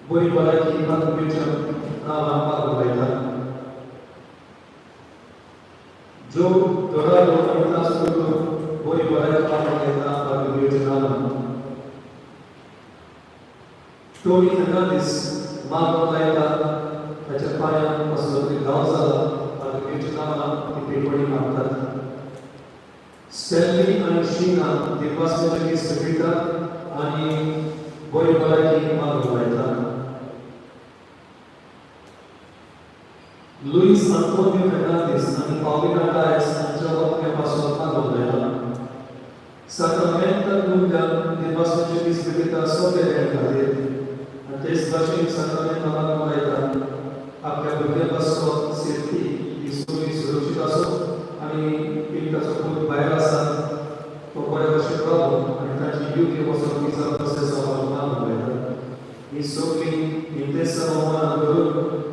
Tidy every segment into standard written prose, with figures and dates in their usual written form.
Voi balaki patmicam navam agvaita. Jo dorado amitas kutu voi balaki agvaita patmicam. Tori Fernandes magvaita Kachapaya Pasutri Gauzala patmicam ipipodi magtat. Stanley आणि शीना देवास्वची सगळीता आणि voi balaki magvaita. Luis Antonio Fernandes आणि Paulina Dias यांच्या वाक्यापासून मागवलेला Sacramento nunca devastaची विस्कृतता सोडलेल्या खातीर आणि तेच भाशेन Sacramento मागवलेला आपल्या भुरग्यापासून सेफ्टी ही सुरक्षीत असो आणि पिकाचो खूप भायर आसा तो बऱ्या भशेन रावो आणि ताची योग्य वसणुकीचा प्रोसेस मागवलेला ही सगळी निर्देशांक करून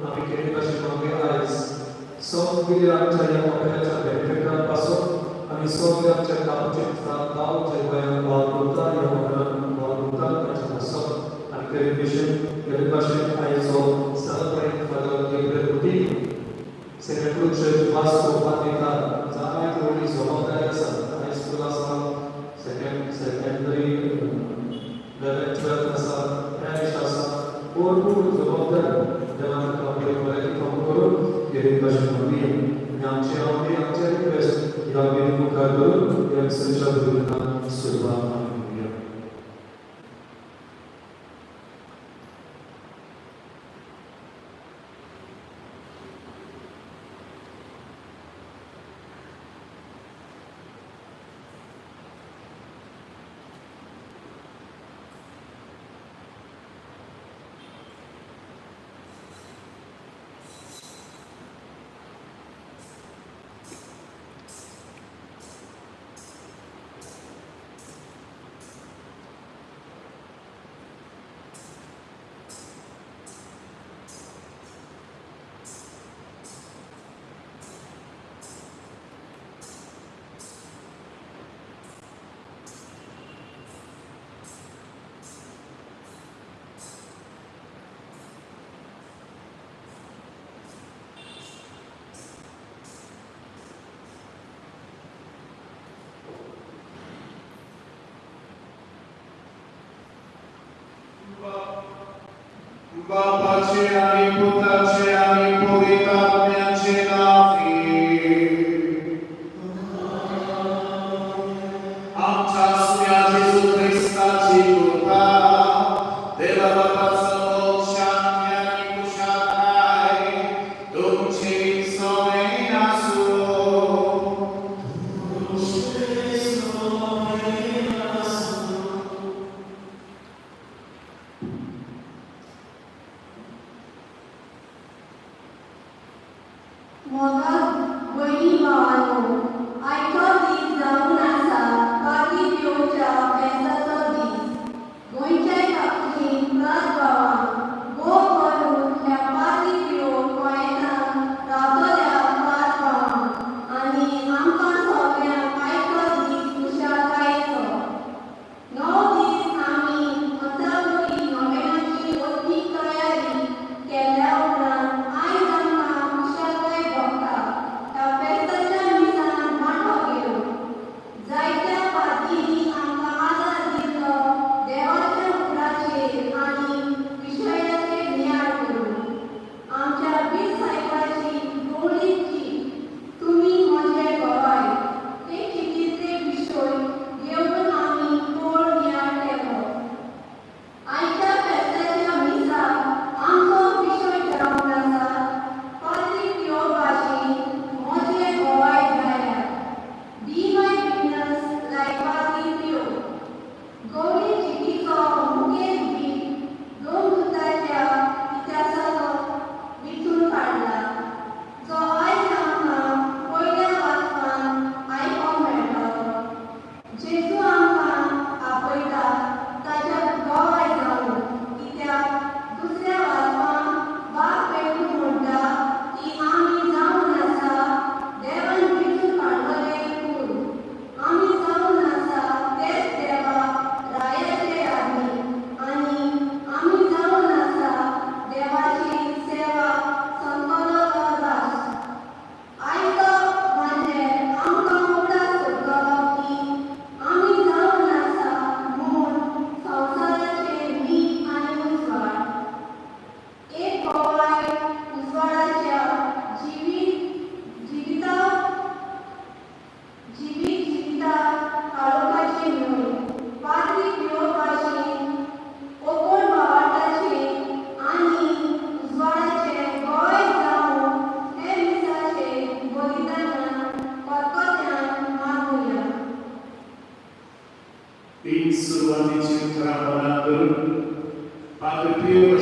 आम्ही केले भाशेन सगळे आमच्या या मोठ्याच्या बेनिफिटांपासून आणि सगळे आमच्या गावचे गावचे गोंयांत वावुरता ह्या मोठ्यान वावुरता ताच्या पासून आणि केले भाशेन आयचो सेलिब्रेट फादर गेब्रियल बुटीक सेक्रेटरी चर्च वास्को पातिका जायत व्हडली जबाबदारी आसा हाय स्कूल आसा सेकंडरी 11-12 आसा पॅरिश आसा भरपूर जबाबदारी देवान आपले बऱ्याकी काम करून केले भाशेन म्हणली आणि आमचे रिक्वेस्ट ह्या वेळी मुखार करून ह्या संदेशा भुरग्यांना सुरवात करूया. Bapacie ani Putracie ani Puritatea na Amcia Sfia Jezu Hrista Ciuta, de la Baba Samosciania ani Pușatai, Dumcii Someina Su. Thank you.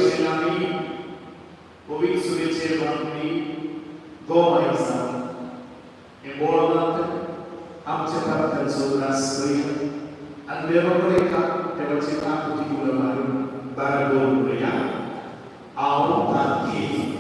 भविष्य आम्ही पवित्र सुरेचे बांधणी गोमाईचा हे बोलतात आमच्या पात्रात सोडलास करी आणि देवाकडे का तेव्हाचे काकुती मुलं मारून बारा बोल करूया आओ ताकी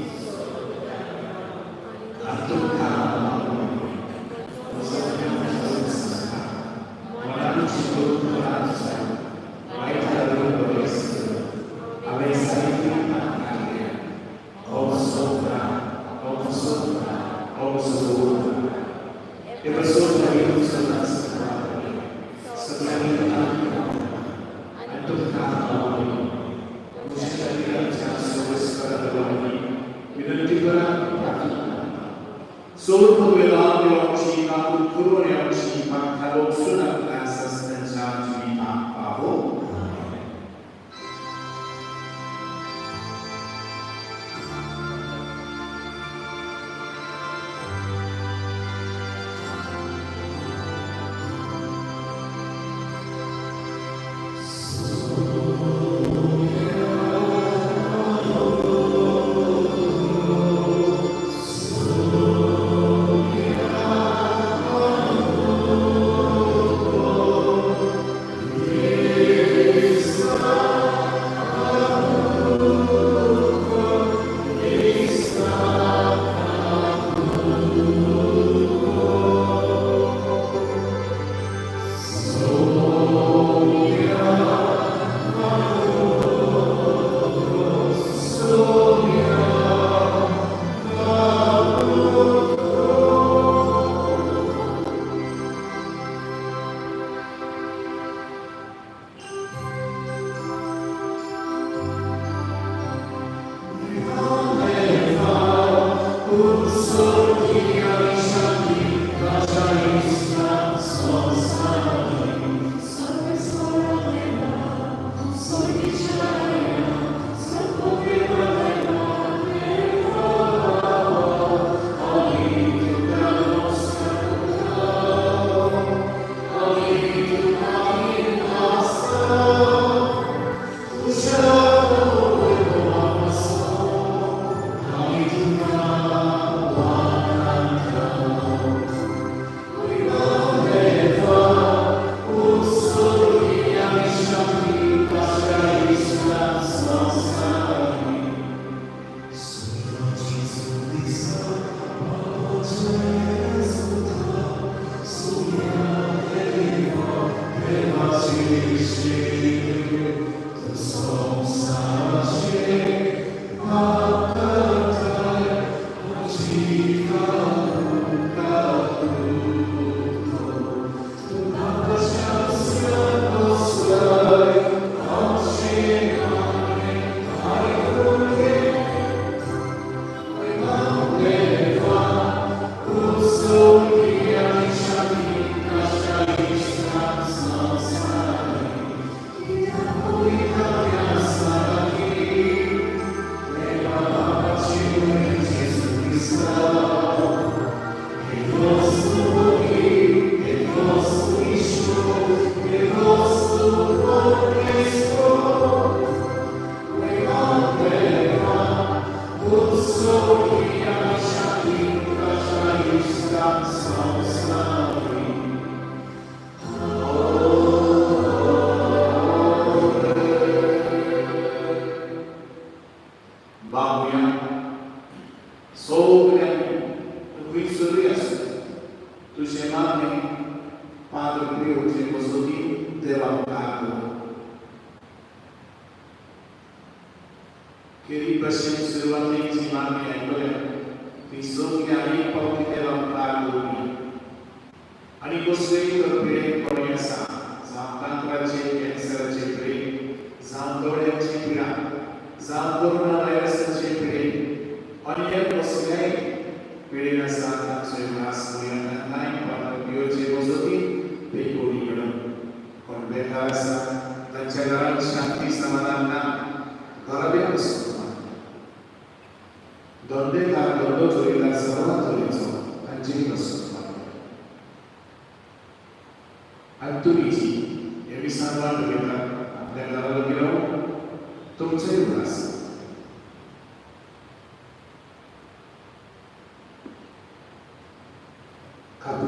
तुमचे उल्हास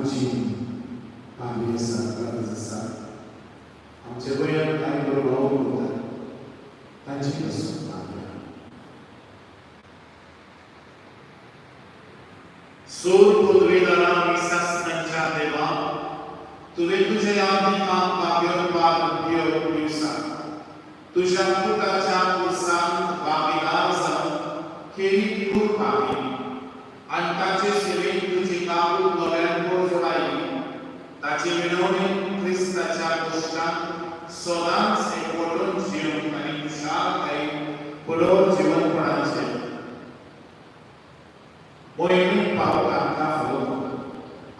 आमची भावी आसा गरज आसा आमच्या गोंयांत कांय बरो भाव करतात तांची पासून मागया सोर पदवीधरा आणि शासनाच्या देवा तुवें तुझे आत्मिकांत भाग्योत्पाद दिवसा तुझ्या पुताच्या पुरसांत भागीदार जावन खेळी खूप पावली आणि ताचे सेवेत तुझी काकूट नव्यान जोडायली ताची विनवणी ख्रिस्ताच्या गोश्टांत सदांच एकवटून जीवन आणि खुशालकाय पुरो जीवनपणाचे मोहिनी पावतांका फलो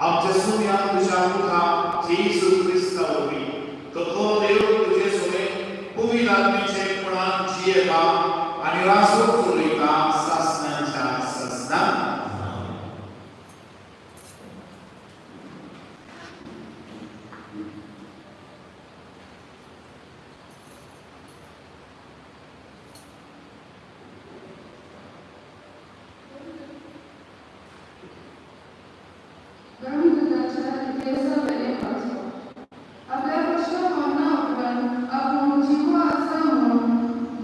आमचे सुन्या तुझ्या पुता जेसू ख्रिस्ता वरवीं तो देव तुझे सोबे पुवी आत्मेचे पणान जियेता आणि रासो चलयता सासनाच्या ससनान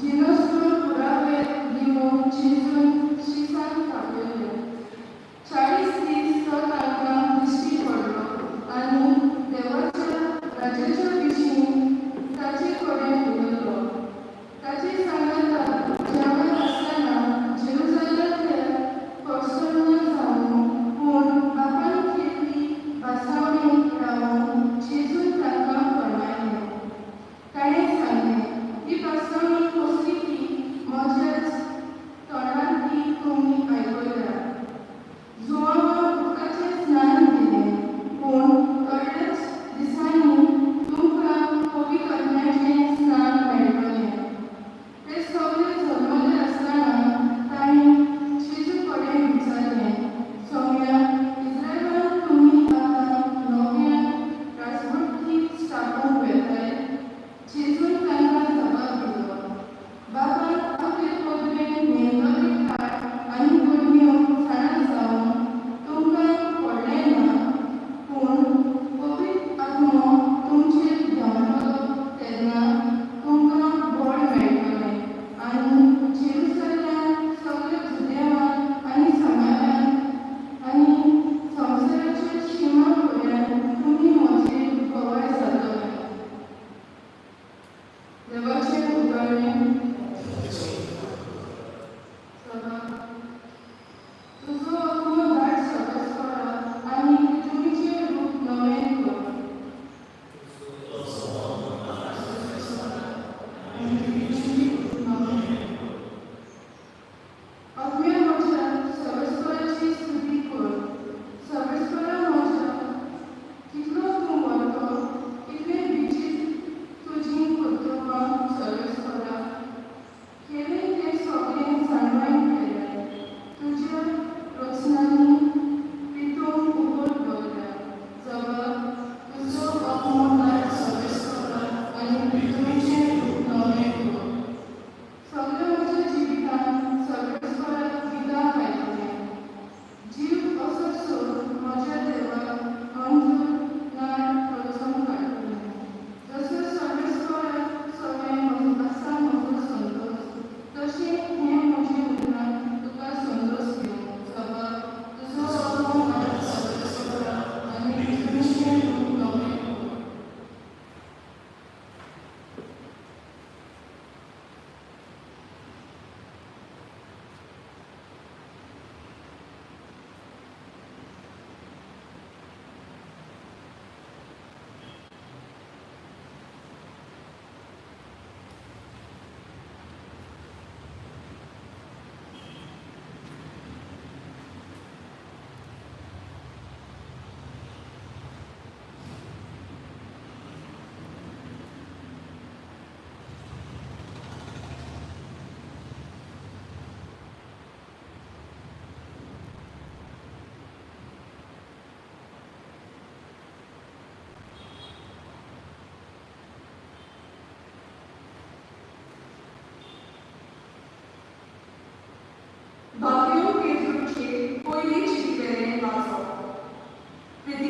Dinos por pura fe, digo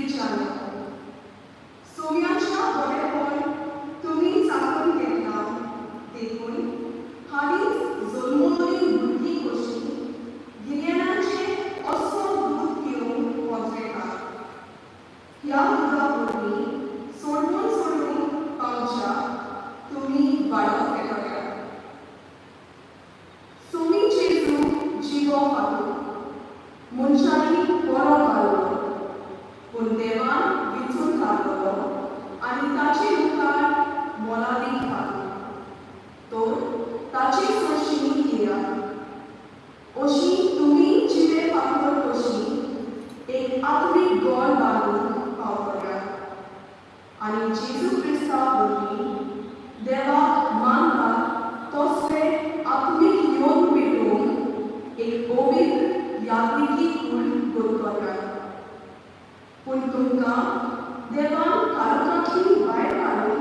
विचारलं, सोन्याच्या बरेपण तुम्ही चाकून घेतला देखून हालीच जल्मोवरी भुरगी कशी गिन्यानाचे असो दूध पिवन वचयतात. ह्या दुधावरवी सोडून सोडून पावच्या तुम्ही वाडत येतल्या. सोमी जेजू जिवो फाटलो, मनशांनी बरो घालो, पूण देवान विचून काडलो आनी ताचे मुखार मोलादीक घालो. तो ताची सोशीनी केल्या. अशी तुम्ही जिवे फातर कशी एक आत्मीक गोड बांदून पावतल्या. आनी जेजू क्रिस्ता वरवीं देवाक मानतात तसले आत्मीक योग पेटोवन एक पवित्र यात्रिकी कूळ करतल्या. पूण तुमकां देवान काळोखांतली भायर काडून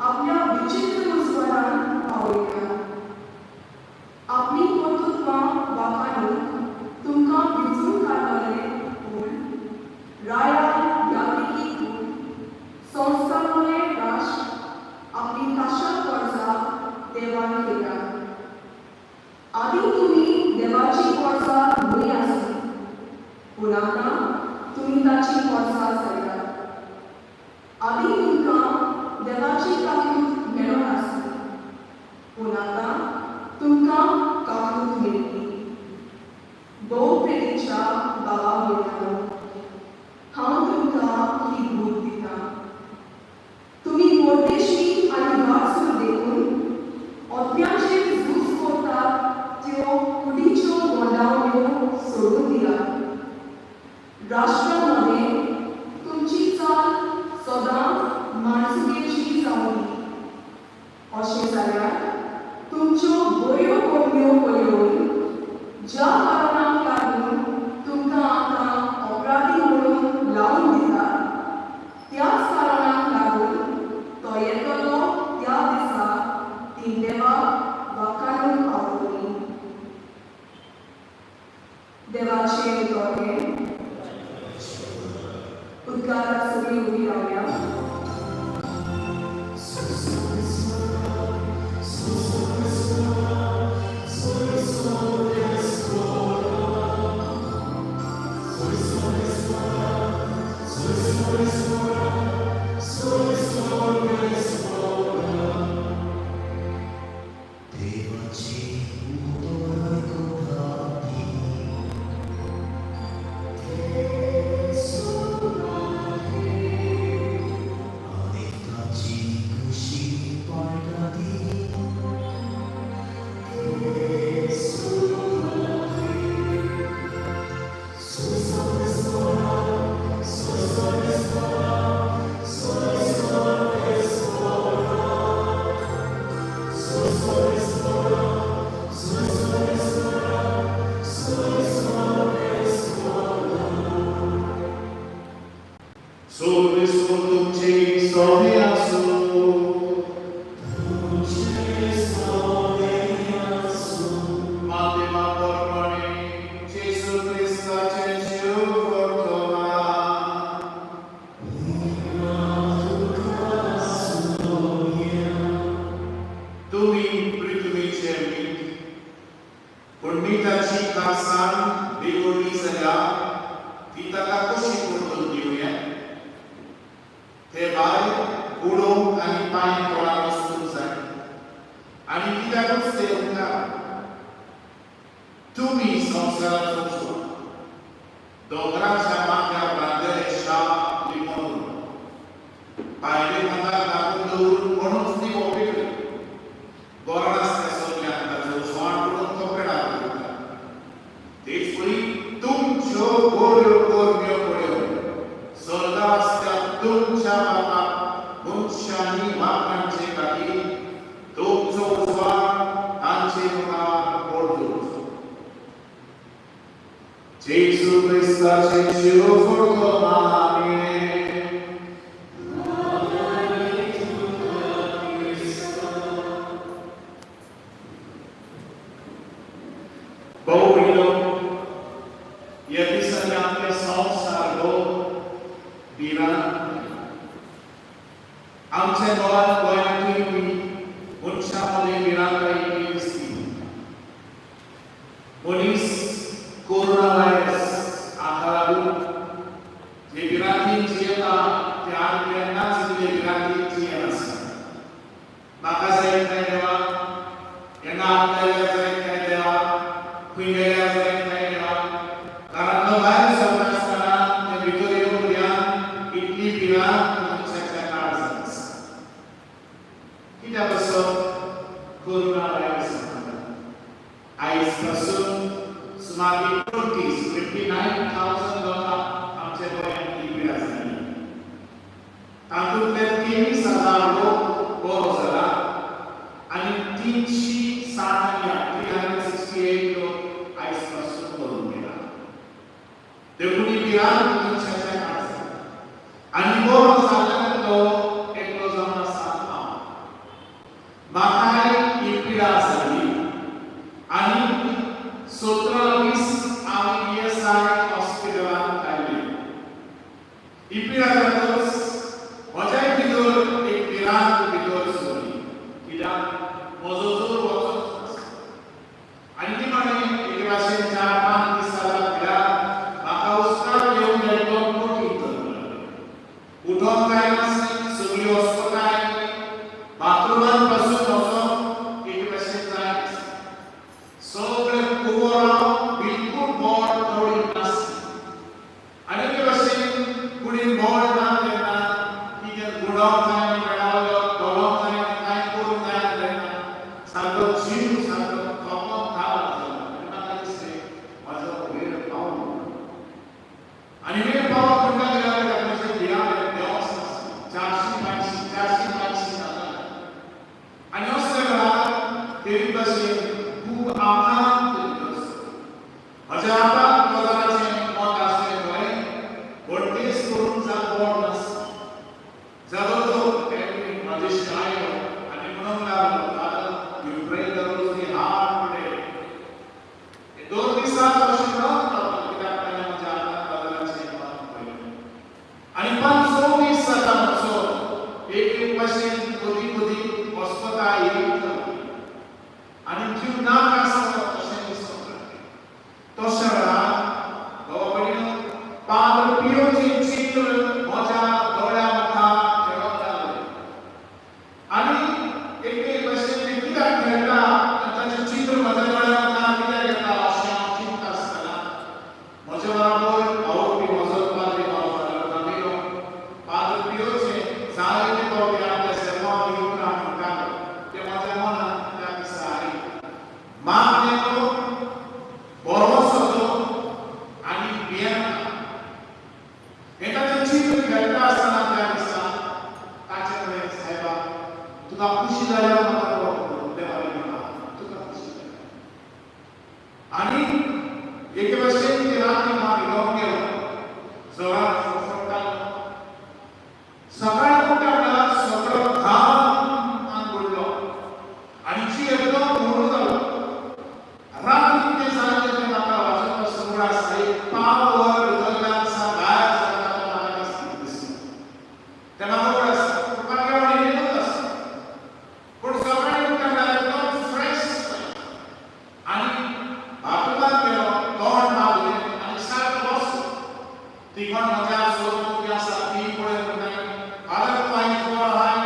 आपल्या विचित्र उजवाडांत पावयल्या. आपली कर्तृत्वां वाखाणूंक तुमकां विचून काडलेले पूण राया यात्रिकी कूळ संस्कारमय राष्ट्र आपली काशा कर्जां देवान केल्या. आदी तुम्ही देवाची कर्जां न्हय आसली, पूण आतां तुम्ही ताची कर्जां जाल्यात. आदी तुमकां देवाची काकूट मेळोन आसली, पूण आतां तुमकां काकूट मेळटली. भोव प्रेमीच्या भावा भयणांनो, हांव तुमकां ही भूत दितां. तुम्ही मोर्देशी आनी वाचूर देखून ओत्यांचेर झूज करतात त्यो कुडीच्यो मोंडावण्यो सोडून दिल्यात. राष्ट्रांमध्ये तुमची चाल सदांच माणसुकेची जावं दी. अशें जाल्यार तुमच्यो बऱ्यो कर्म्यो पळोवन ज्या कारणांक लागून तुमकां आतां अपराधी म्हणून लावन दितात, त्याच कारणांक लागून तो येतलो त्या दिसा ती देवाक वाखाणूंक पावतली. देवाचें उतोर्गें. उद्गाराक सगळीं उबीं रावया. Gesù Cristo ci forcomani. Bowino, je pisania samsargo, आमच्या गोंयांतूय मनशां गिरायकां दिसती मनीस कोरोना व्हायरस हाका लागून जे गिरायक येता ते आमी केन्नाच इतले गिरायक येयनासता म्हाका जाय काय देवा केन्ना आपल्याला जाय काय देवा खंय गेल्यार जाय काय देवा कारण तो भायर सरता आसतना ते भितर येवन पर्यंत इतली पिरां मनशाच्या काळ जाता कित्याक असो कोरोना व्हायरस आयज पासून सुमार 29,000 लोकां आमच्या गोंयांत ही पिरां जाली तातूंतले 23,000 लोक बरो जाला आनी 368 लोक आयज पासून मरून गेला देखून ही पिरां मनशाच्या काळ जाता आनी बरो जाल्ल्यानलो एकलो जावन आसा हांव म्हाकाय ही पिरां जाली आनी 17-20 हांव ESI हॉस्पिटलांत आयिल्लें ही पिरां जातकच म्हज्याय भितर एक भिरांत भितर सोरली कित्याक म्हजो जोर वचोच आनी ती मागीर एके भाशेन 4-5 दीस जाला म्हळ्यार म्हाका उस्तार येवन गेल्लो मोठी तर उठोंक जायनासलें सगळीं वचपाकाय बाथरुमान पासून वचोंक एके भाशेन जाय सगळे कुवरां बिलकुल बोड दवरिल्ले नासले आनी एके भाशेन कुडीन बोड ना तेन्ना कितें गुडोवंक जाय मेळावलो धोलोवंक जाय कांय करूंक जाय तेन्ना सारको जीव सारको थोकोन धांवलो आनी म्हाका दिसलें म्हजो वेळ पावलो आनी वेळ पावप म्हणटा गेल्यार म्हजें भिरांत देवस नासलें 450 जाता आनी असले वेळार तेवी भाशेन खूब आव्हान म्हज्या आतां प्रधानाचें मत आसलें खरें बड्डेस करून जाल बोड नासता जालो तो एकटी म्हाजेशी आयलो आनी म्हणूंक लागलो फादर यू प्रे द रोजरी हार्ड टुडे हे 2 दिसांत अशें म्हणून रावलो कित्याक ताणें म्हज्या आतां प्रधानाचें मत पळयलें आनी 5 दीस जाता म्हजो एक भाशेन कधी वचपाक येयता आनी जीव नाका आसता अशें दिसप तशे वेळार बाबा पाद्र पियोचें चित्र म्हज्या दोळ्या मुखार खेळोंक लागलें आनी एक भाशेन तें कित्याक खेळटा ताचें चित्र म्हज्या दोळ्या मुखार कित्याक येता अशें हांव चिंतता आसतना म्हजे बरोबर आवडपी म्हजो पाद्री भाव जालो गामिलो पाद्र पियोचें जायते फावटी आपल्या सेवा घेवन म्हणटालो तें म्हज्या मनांत त्या दिसा आयलें माग नेलो बरो सजो आनी भियेना हें ताचें चित्र खेळटा आसतना त्या दिसा ताचे कडेन सायबा तुका खुशी जाल्यार म्हाका बरो देवाली म्हणटा तुका खुशी जाल्या आनी एके भाशेन ती राती मागीर घेवन गेलो सगळ्यांक फटफटटालो सकाळीं उठ्या म्हणल्यार सगळो घाम आंगुडलो आनी जी एकदम मोडू जालो राती कितें जालें तें म्हाका वाचून पासून आसा एक पाव वर भितरल्यान सा भायर सरता तो म्हाका दिसलो तें म्हाका वड आसा म्हाका केवळ येयलोच आसा पूण सकाळीं उठ्या म्हणल्यार एकदम फ्रेश आनी बाथरुमांत गेलो तोंड मारलें आनी सारको बसलो ती कोण म्हज्या सोदून आसा ती पळय म्हणटा फादर तूं आयज बरो आहाय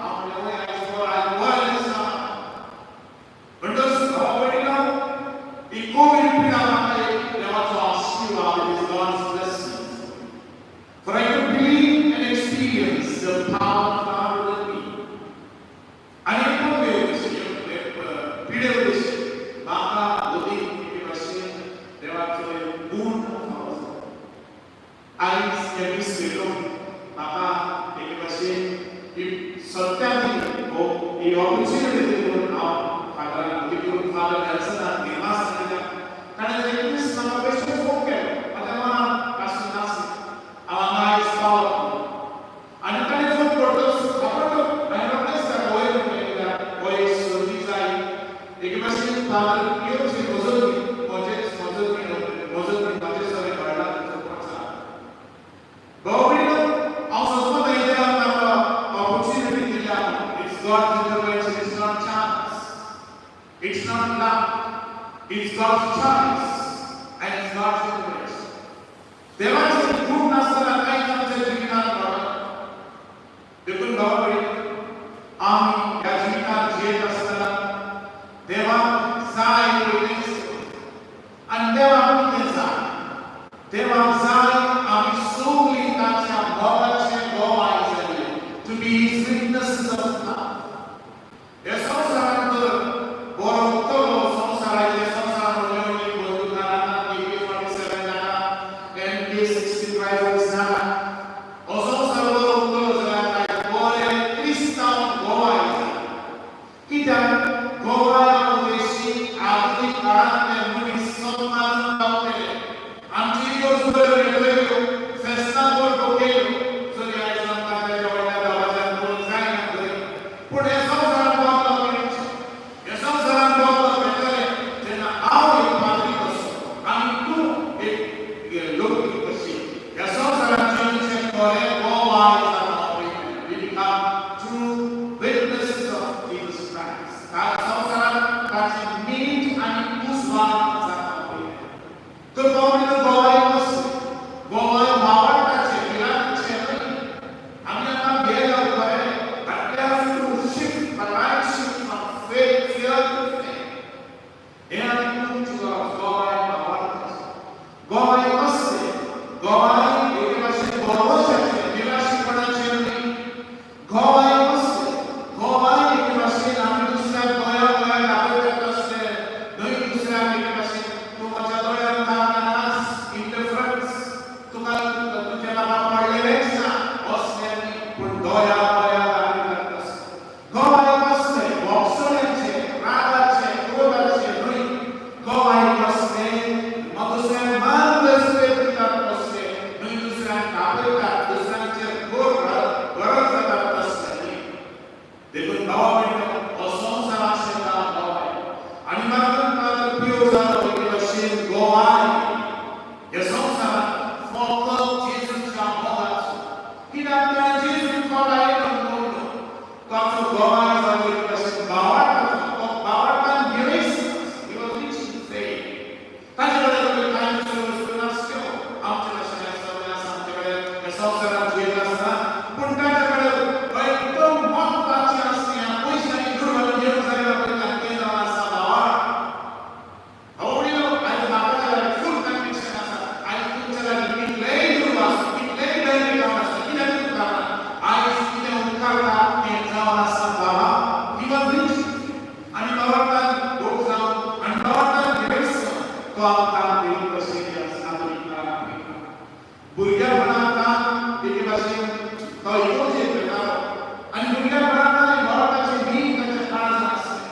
हांव म्हणलें वय आयज बरो आहाय बरें दिसता म्हणटच भाव भयणीनो ही कोवीड पिरां म्हाका एक देवाचो आशिर्वाद it is God's blessing for I could believe and experience the power of God with me आनी पिडे उद्देश म्हाका दोनी एके भाशेन देवाचो एक गुण आयज हे दीस वेलोवन म्हाका एके भाशेन सत्याची ही ऑपॉर्च्युनिटी दिवन हांव फादराक करून फादर नेल्सनाक नेमास केल्या choice and it's God's grace. देवाचे गुण नसताना काही आमच्या जीवनात घडत. देखून भावबंद आम्ही या जीवनात जियत असताना देवा जाय पयलीच आणि देवा आमचे जाय. देवा जाय आम्ही सगळी ताच्या बोवाचे बोवाय जाले. To be his witnesses of God. या संसारात बरो उतरलो संसाराचे संसार उलवली बंधू जाणार AK-47 जाणार MK-65 जाणार असो सर्व उतरलो जाणार गोरे क्रिस्ताव गोवाय कित्याक गोवायामध्ये आधुनिक काळात मुली सन्मान पावले आमची योजना वेगवेगळ्यो फेस्ता बोल केलो सगळ्या जनताच्या जवळच्या आवाजात बोल काय नाही पण हे संसार बोलतो हे संसारात बोलतो भेटले त्यांना आव एक पात्री कसो आणि तू एक लोक कशी या संसारात जीवनाचे कोरे गोवाय जाणार we become true witnesses of Jesus Christ. त्या संसारात त्याची मीठ आणि उस्वा जाणार तर पावले गोवाय कसो गोवाय मावळताचे विरांचे आम्ही आता गेला उभे that they have to shift a right shift from faith fear to faith and to गोवाय मावळताचे गोवाय कसले गोवाय एक भाषेत बोलवशाचे निराशीपणाचे नाही गोवाय कसले गोवाय एक भाषेत आम्ही दुसऱ्या गोया लागत असले नाही दुसऱ्या एक भाषेत तू माझ्या डोळ्यात नानास इंटरफरन्स तुका तुझ्या नावा पडलेलेच ना असल्याने पण डोळ्या लागत असते गोवाय कसले बॉक्सरचे रागाचे क्रोधाचे नाही गोवाय कसले मग दुसऱ्या मान बसले पितात असले नाही दुसऱ्या कापतात दुसऱ्यांचे घोर गरज जातात असले देखून भावाबंद असंसाराचे काम गोवाय आणि मागून पिओ झालो की अशी गोवाय या संसारात फक्त जेसूच्या मोहात कित्याक त्या जेसून कोणाय म्हणून ताचो गोवाय जालो की अशी भावार्थान गिरेस he was reaching faith ताच्याकडे काही वस्तू नसत्यो आमच्या लक्षात सगळ्या आमच्याकडे या संसारात जियत असता पण ताच्याकडे एकदम महत्वाची असते पैशाची दुर्बल घेऊन जायला पडला ते जाऊन असा भावा आवडीलो आज बापाच्या फुल कन्व्हिक्शन असा आज तुमच्या कितलेही दुर्बल असतो कितलेही दैनिक काम असतं किती दुर्बल आज किती उकारता ते जाऊन असा भावा ही was आणि भावार्थान डोक जाऊन आणि भावार्थान घेस तो आमकां देव कशें आधुनिक काळांत भुरग्यापणांत एके भाशेन तो इगोजेर करतालो आनी भुरग्यापणांत भावार्थाचें बीन ताच्या काळजांत आसलें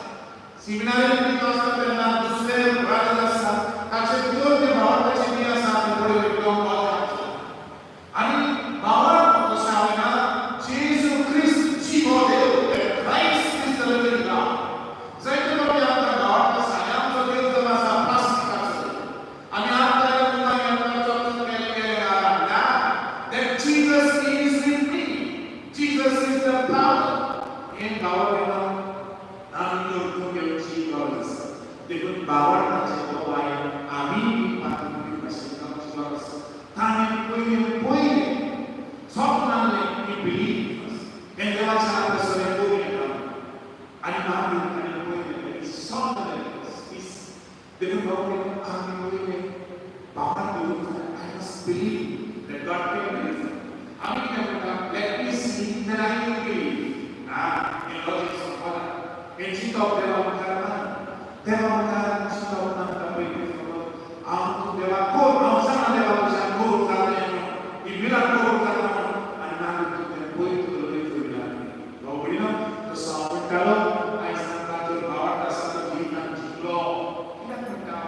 सिमिनारींत कितें आसता तेन्ना दुसरे राज आसता ताचे भितर तें भावार्थाचें बीन आसा तें पळय एकदम मजा आनी भावार्थ कसो हांवें जेजू क्रिस्त जिवो देव Christ is the living God जायते लोक आमकां भावार्थ सांगता आमचो देव जो आसा प्लास्टिकाचो आनी आमकां तुमकां आमकां चोपन केले ना that Jesus is with me. Jesus is the power in भावार्थान आमी तुमची गरज देखून भावार्थाचे गोवाय आमी पातळी भाशेन गरज ताणें पयले स्वप्नांतले he believed and देवाच्या आत्म्यान पयले आनी आमी पयले स्वप्न देखून भावार्थान आमी पयले भावार्थ घेवन I must believe that God can do it. आमी कितें म्हणटा let me see then I will believe. In logic of God. In चिंतप देवा म्हाका चिंतप नाका पयली हांव तूं देवा कोर हांव सांगा देवा तुज्या कोर जालें म्हणून ही मिलाद कोर जाता म्हणून आनी मागीर तूं तें पळय तुका पळयला भाव भयणो तसो हांव म्हणटालो आयज तांकां जर भावार्थ आसा तो जिवितांत जिखलो कित्याक म्हणटा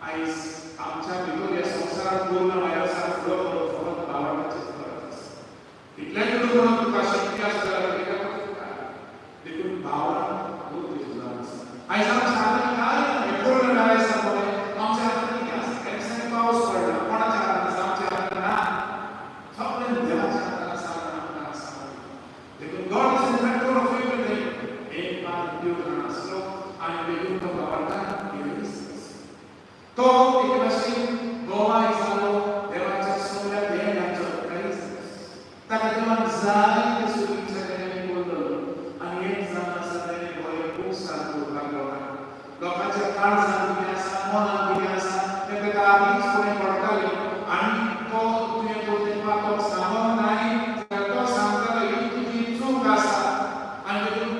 आयज आमच्या भितर ह्या संवसारांत पूर्ण भायर फुडो फकत भावार्थाचेच गरज आसा इतलेंच म्हणून तुका शक्ती आसा जाल्यार देखून भावार्थ खूब गरजेचो आसा आयज आमच्या हातांत कांय ना हे पूर्ण तो एक भाशेन गोवाय जालो देवाच्या सगळ्या ध्येयांचो काहीच ताका देवान जाय सुरक्षेच्या ध्येयाने बोललो आणि एक जाण आसा तेणे गोंय खूब साथ करपाक लोकांच्या काळजांत कितें आसा मनांत कितें आसा तें ताका आदींच फुडें पडटालें आणि तो तुवें पोरतें तो सांगोंक नाय जाल्यार तो सांगतालो ही तुजी चूक आसा आणि देखून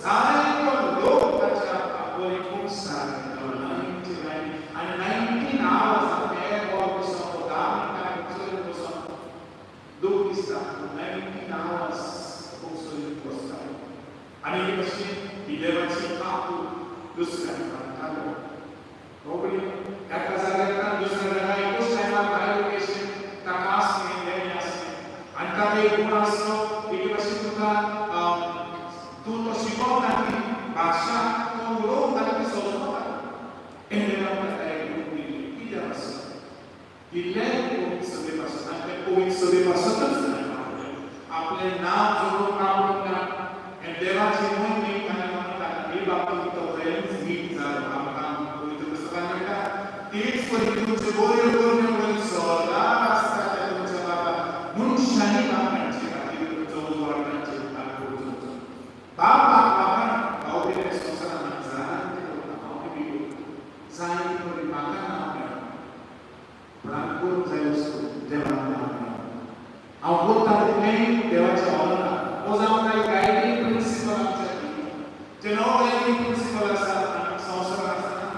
जायतो लोक ताच्या बरे खूब साथ आणि 19 hours ते गोल बसोन 10 मिनटां चलत बसोन दूख दिसता 19 hours खूब चलत बसता आणि हे भाशेन ही देवाची काकू दुसऱ्याक सांगतालो रोगडी एका जाग्यार दुसऱ्या जाग्यार एकूच टायमार भायर उडयशें ताका आसलें देणे आसलें आनी ताका एक गुण आसलो एक भाशेन तुका तूं तो शिकोवंक ना की भाशा तो उलोवंक ना ती समजोवंक हे देवान ताका एक गुण दिली कित्याक आसलो इल्लें पवित्र भाशेन आनी तें पवित्र भाशेंतच आपलें नांव जोडून रावूंक ना हे देवाची मोहीम आनी म्हणटा ही बाबतींत तो खरेंच वीक जालो आमकां पवित्र पुस्तकांत मेळटा तीच परी तुमच्यो बऱ्यो करण्यो म्हणून सदां आसता ते तुमच्या बाबा मनशांनी बापांचे खातीर तुमचो उजवाड तांचे मुखार करूचो बापाक बापान गांवगिऱ्या संवसारांत जाणां ते करता हांव बी करता जाय बरी म्हाका नांव मेळ्ळां पूण हांव करूंक जाय वस्तू देवाक नांव मेळ्ळां हांव करता तें देवाच्या ऑनराक हो जावन कांय गायडींग प्रिंसिपल आमच्या जे नो गायडींग प्रिंसिपल आसा आनी संवसारांत आसतना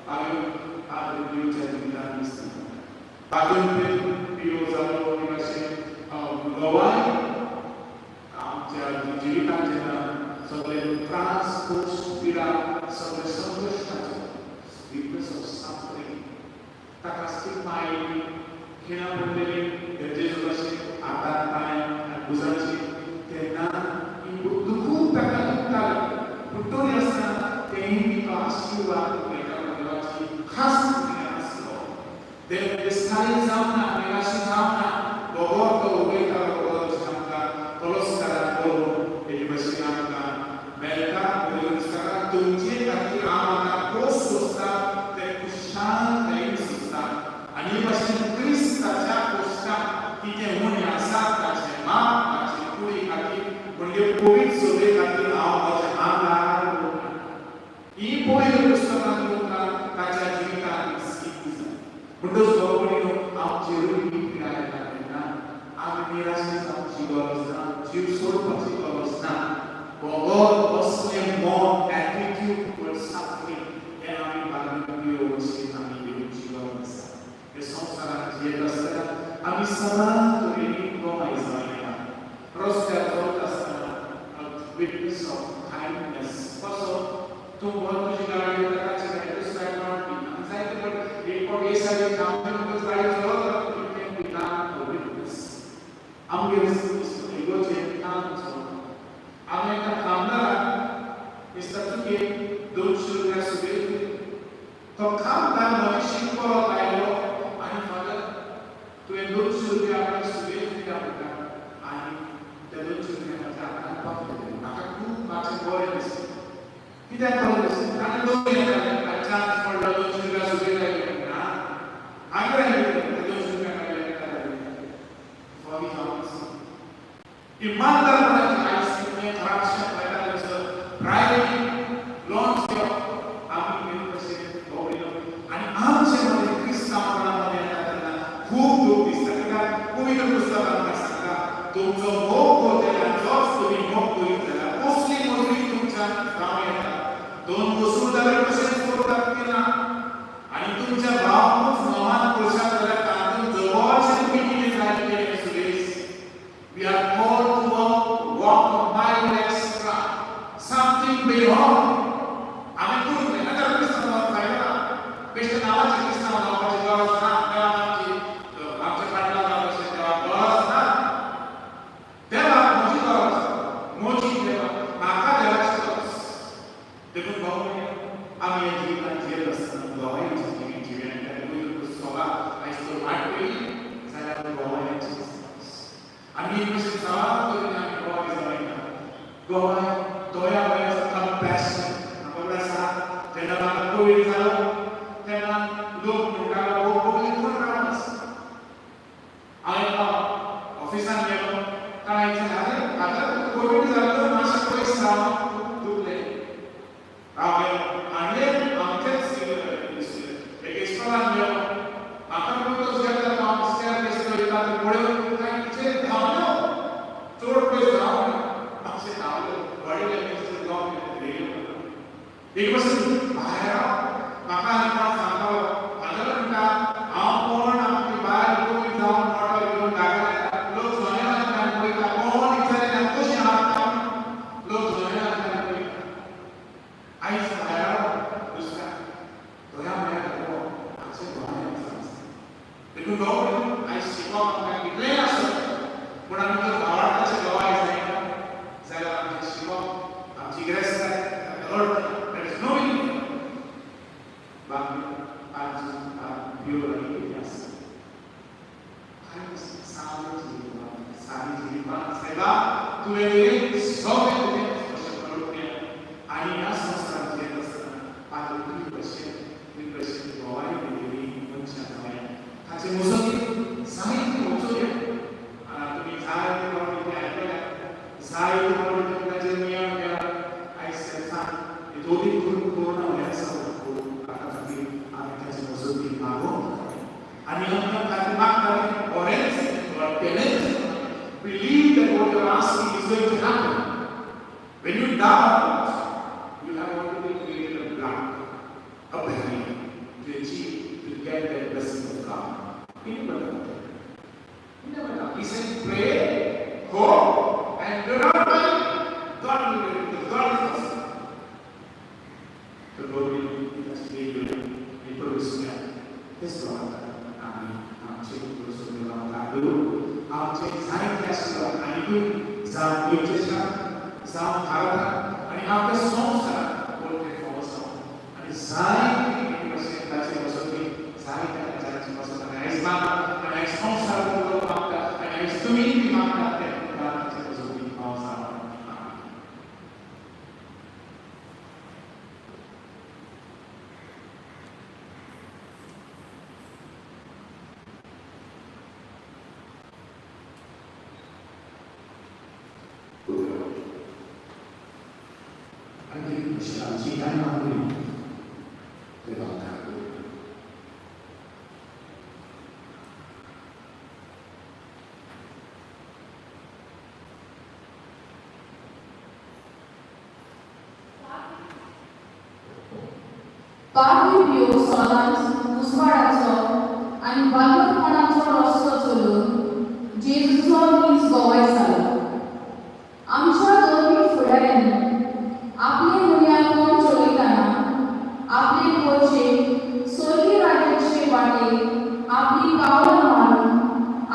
हांवें पियोच्या जिवितांत दिसता हातूंत पियो जालो हे भाशेन गोवाय आमच्या जिवितांत जेन्ना सगळे त्रास खूश पिडा सगळे संकश्टाचो weakness of suffering ताका स्टिग्मा आयली खिणां पडलेली जेजू भाशेन हातांत पांयांत गुजारची तेन्ना दुखून ताका दुखतालें पूण तरी आसतना तेंय तो आशिर्वाद मेळटालो देवाची खास कितें आसलो देव दिसताली जावना निराशी जावना दोगोर तो उगयतालो गोरज आमकां तोलसकाराक करून हेजे भाशेन आमकां मेळटा बऱ्यो दिसता तुमचे खातीर हांव आतां खूब सोंसता ते खुशालकायेन सोंसता आनी हे भाशेन क्रिस्ताच्या कोश्टांत कितें उणें आसा ताचें माप ताचे कुडी खातीर म्हणजे पवित्र सोबे खातीर हांव म्हजें आंगार दवरना ही पयली पुस्तकांत उतरां ताच्या जिवितांत स्थिती जाली म्हणटच भोवपणीनो आमचेरूय ही पिडा येता तेन्ना आमी निराशेन जावची गरज ना जीव सोडपाची गरज ना बोगोत असलें मोन एटिट्यूड टुवर्ड्स सफरींग हें आमी बालमियो वचीन आमी घेवची गरज आसा हे संवसारांत जियेत आसतना आमी सदां तरेनी गोवाय जावन येता रस्त्यार चलता आसतना विटनेस ऑफ कायंडनेस कसो तूं तुजी गाडी ताचे दुसऱ्याक मारपी आनी जायते फावट एक फावट हे सायडीन गांवचे गाडी चलत तें विदाउट विटनेस आमगेर इगोचेर काम चलता हांवें एका कामदाराक दिसता तुगे 200 रुपया सुबेज दिली तो कामदार म्हाका शिकपाक आयलो आनी फादर तुवें 200 रुपया आपणाक सुबेज दिल्या म्हणटा आनी ते 200 रुपया म्हाज्या हातांत पावले म्हाका खूब मातशें बरें दिसलें कित्याक बरें दिसलें आनी दोन येताले चान्स पडलो 200 रुपया सुबेज आयली ना आनी आयली 200 रुपया मेळ्ळे फावी जावन इमानदारपणाची आयज खराबशें मेळटालें प्रायवेट लॉन्स घेवप आमी घेवन कशें भोंवडिलो आनी आमचे मदें क्रिस्तांवपणा मदें येता तेन्ना खूब दूख दिसता कित्याक पवित्र पुस्तकांत आमकां सांगता तुमचो मोग करतल्यार जोच तुमी मोग करीत जाल्यार कसली मजुरी तुमच्यान जावं येता दोन वसूलदार कशेंच करतात की ना आनी तुमच्या भावाकूच नमान करशात जाल्यार तातूंत जवळचें तुमी कितें जाय तें Suresh we are called to walk a mile extra something beyond आमी करूंक जाय नाजाल्यार क्रिस्तांवाक फायदो ना बेश्टे नांवाचें क्रिस्तांव जावपाची गरज ना देवाची आमच्या फाटला जावप अशें देवाक गरज ना देवाक म्हजी गरज म्हजी देवा म्हाका देवाची गरज देखून भाव आमी ह्या जिवितांत जियेत आसतना देखून गौरव आयज शिकप आमकां कितलेंय आसत पूण आमी जर भावार्थाचें गवाय जायना जाल्यार आमचें शिकप आमची गिरेस्त अर्थ देयर इज नो मीनिंग बाकी आज प्युअर आनी आसा आयज सारी जिवितांत सेवा तुवें एक सगळें तुवें अशें करूंक आनी ह्या संवसारांत येत आसतना आज तुमी कशें गोवाय दिलेली मनशां गोंयांत ताचे मजतीन जायती वचून आनी तुमी जायते फावटी तें आयकल्यात जायते फावटी ताचे नियम केला आयज सांग इतोबी करून कोरोना व्हायरसा ताका खातीर आमी ताचे मजतीन मागोवंक आनी आमकां ताका मागता बरेंच घडटलेंच believe that what you're asking is going to happen. When you doubt, you have already created a block, a barrier to achieve, to get that blessing of God. He never done. He said, pray, hope, and do not worry. God will do it. God will do it. The Lord will actually do it. He promised me. His God. Amen. आमचे जायते आशिल्लो आनी तूं जावं देवचें जावं भारतांत आनी आपल्या संवसारांत वळखले फावो जावं आनी जायते अशें ताचे वचोवपी जायते जायते वचोवप आनी आयज मागता आनी आयज संवसार लोक मागता आनी आयज तुमी बी मागतात ते ताचे वचोवपी फावो जावं आमची काय मागणी ते मागतात पारवी पियो सदांच मुसवाडाचो आनी बालपणाचो रस्तो चलून जेजूचो नीज गोवाय जालो आमच्या दोनूय फुडाऱ्यांनी आपले मुल्यापण चलयतना आपले पोरचे सोयी राज्याचे वाटे आपली पावलां मारून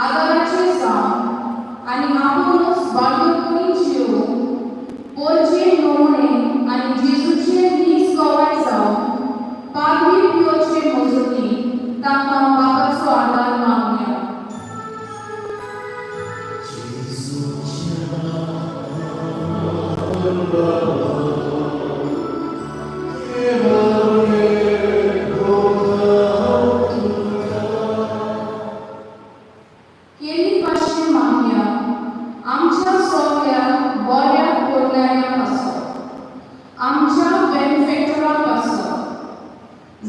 आदाराचे जावन आनी आपुणूच बाळगपणी जियोवन पोरचे नोवणे आनी जेजूचे नीज गोवाय जावन पारवी पियोचे मजती तांकां बापाचो आदार मागया केली भाशेन मागया आमच्या सगळ्या बऱ्या पोरण्यांक आसो आमच्या बेनिफेक्टराक आसो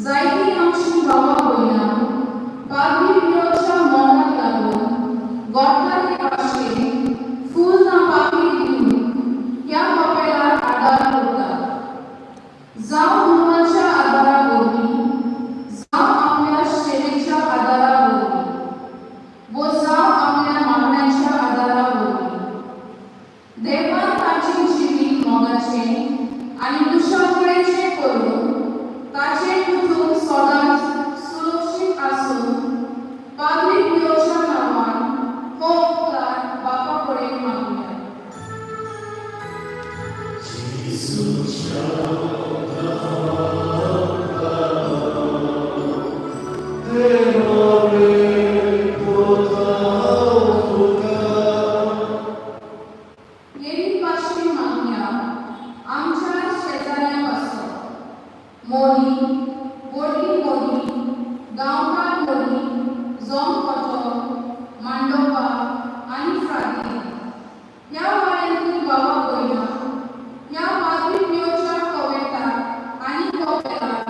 जायती आमची भावां भयणां पारवी पियोच्या मोगाक लागून गोठणारे भाशेन फूल ना पापी दिवन ह्या कपेलार आदार करतात जावं गुरुवाच्या आदारा वरवीं जावं आपल्या सेवेच्या आदारा वरवीं वो जावं आपल्या मागण्यांच्या आदारा वरवीं देवान ताचें जिवीत मोगाचें आनी दुशाकडेचें करून ताचें कुटूंब सदांच सुरक्षीत आसून पारवी पियोच्या नांवान हो उपकार बापा कडेन मागया येरी भाशेन मागया आमच्या शेजाऱ्यांक आसो मोडी व्हडली मोडी गांवकार मोडी जोमकोटो मांडोपा आनी फ्राती ह्या वाड्यांतली बाबा भयणां ह्या पारवी पियोच्या कवेटाक आनी कपेलाक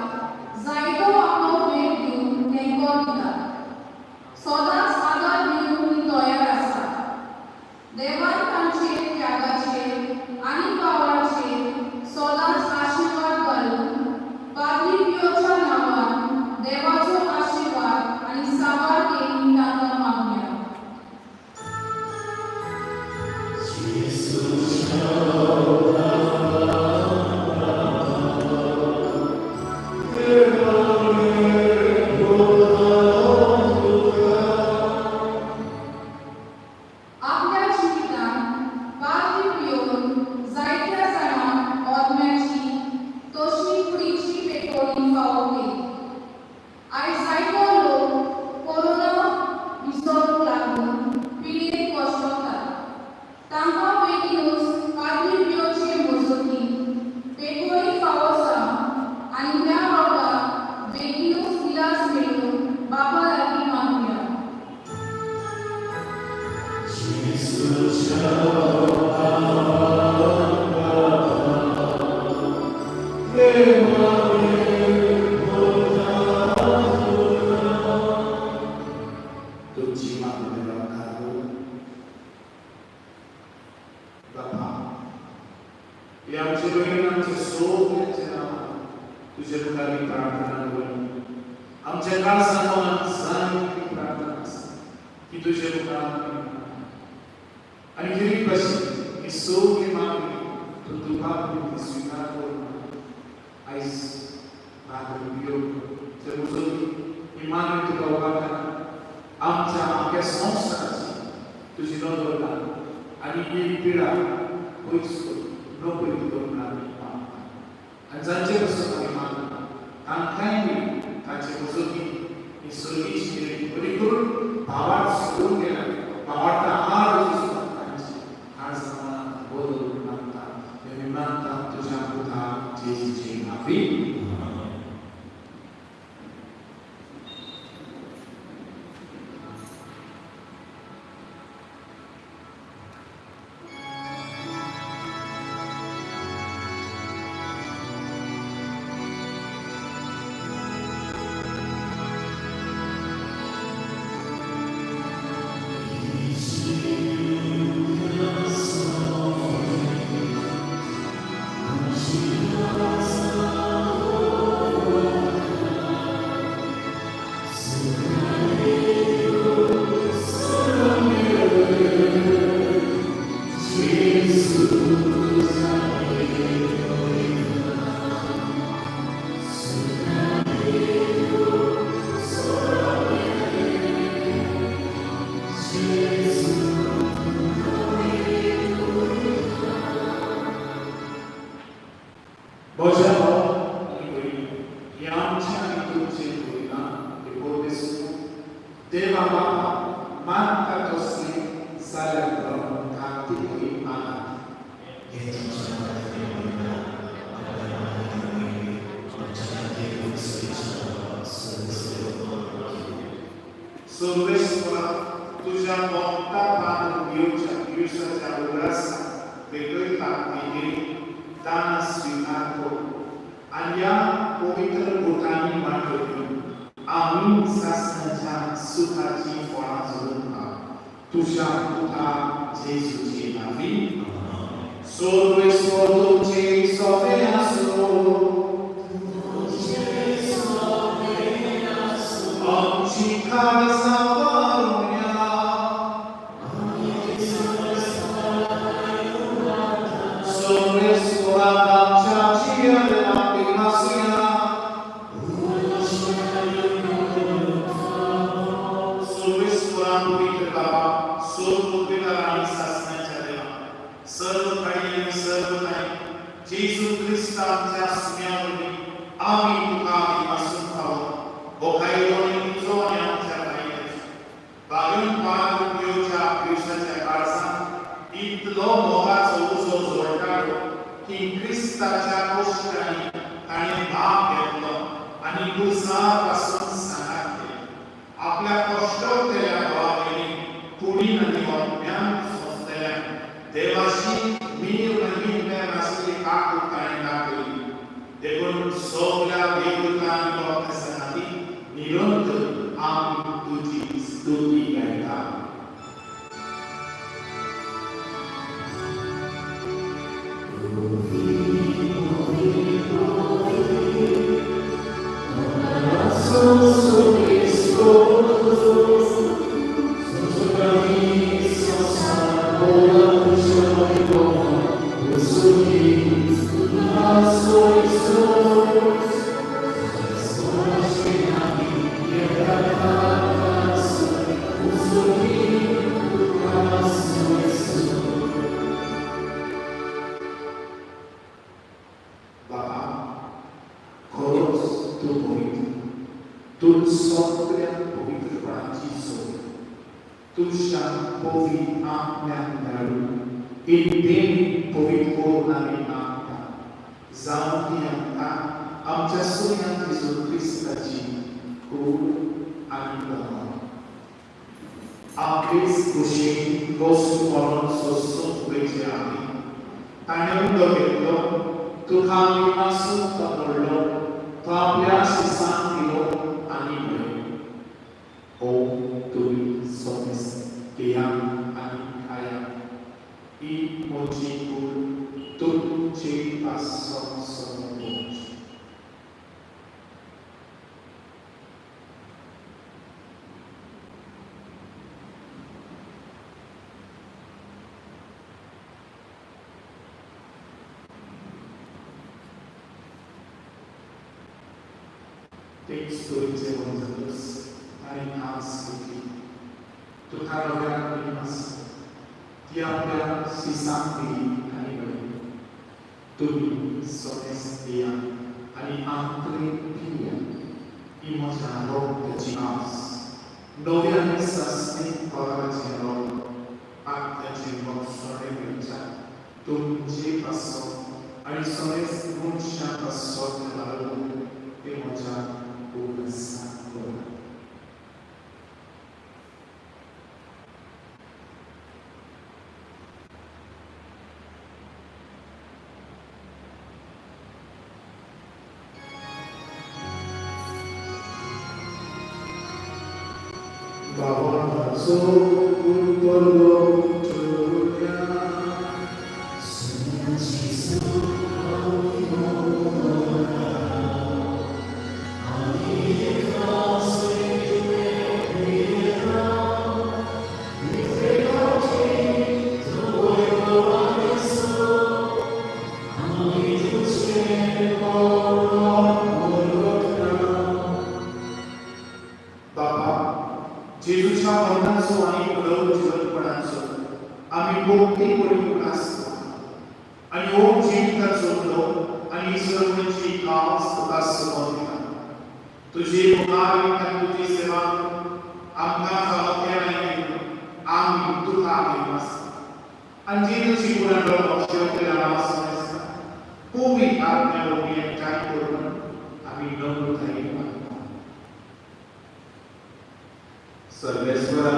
जायतो आपलो भेट दिवन तेंको दितात सदांच आदार दिवंक तयार आसा देवान तांचे त्यागाचेर आनी पावलाचेर सदांच आशिर्वाद घालून पारवी पियोच्या नांवान देवाचो आशिर्वाद आनी साबार केली आमच्या काळजात जाणीव प्रार्थना आसा की तुझे मुखार आणि खरी कशी की सगळी मागणी तू तुका स्वीकार करून आयज भाकर उपयोग जर मुजोगी ही मागणी तुका उबारताना आमच्या संस्काराची तुझी नोंद घाल आणि ही पिढा खंयच नोकरी करून आणि जांचे पासून आमी मागता तांकांय बी तांचे मुजोगी ही सर्वीची बरी करून भावार सोडून गेला भावार्थ आड तांची आज बदल मागता हे मागता तुझ्या पुता जेजूची नावी सर्वेश्वरा तुझ्या मोठ्या दिवसाच्या उल्हासा वेगळी ताकदीने दान स्वीकार करू आणि या पवित्र बोटांनी वाटून आम्ही शासनाच्या सुखाची फळा जोडून तुझ्या पुता जेजूची नावी सर्वेश्वर तुझे सोबे असो आमची खास जेजू ख्रिस्ताच्या स्नेहाने आम्ही तुका आधीपासून खाऊ बोखायलोने तुझो आणि आमच्या भाईचे बागन पार उपयोगच्या दिवसाच्या काळात इतलो मोगाचो उजो जोडटालो की ख्रिस्ताच्या कश्टांनी ताणें भाग घेतलो आणि दुसापासून सांगातले आपल्या कष्टवलेल्या भावांनी कुडी नदी वाट्यान सोसलेल्या देवाशी मीर नदी नासली काकू ताणें दाखयली देखून सगळ्या देवतांनी लोकांसाठी निरंतर आम्ही तुझी स्तुती गायता ते स्टोरीचे वंदनस आणि संस्कृती तुकाराव्या ती आपल्या शिसांती आणि बळी तुम्ही सोनेस दिया आणि आंतरे पिया ही माझ्या रोगाची आस नव्याने सासने पगाराचे रोग आत्याचे मग सोने मिळच्या तुमचे पासो आणि सोनेस मुंशा पासो घालू हे माझ्या पूर्णसा होईल. Bahwa suku perlu curia semua sisa जेजूच्या वर्णांचो आणि प्रभू जीवनपणांचो आम्ही भोगती करून आसतो आणि हो जीविताचो लोक आणि सर्वांची कास तुका समर्पिता तुझे मुखार आणि तुझी सेवा आमकां जबाबदारी घेऊन आम्ही तुका घेऊन आणि जेजूची गुणांवर अक्षर केला असता पूर्वी आज्ञा लोक एकठांय करून आम्ही नम्रताने सर्वेश्वरा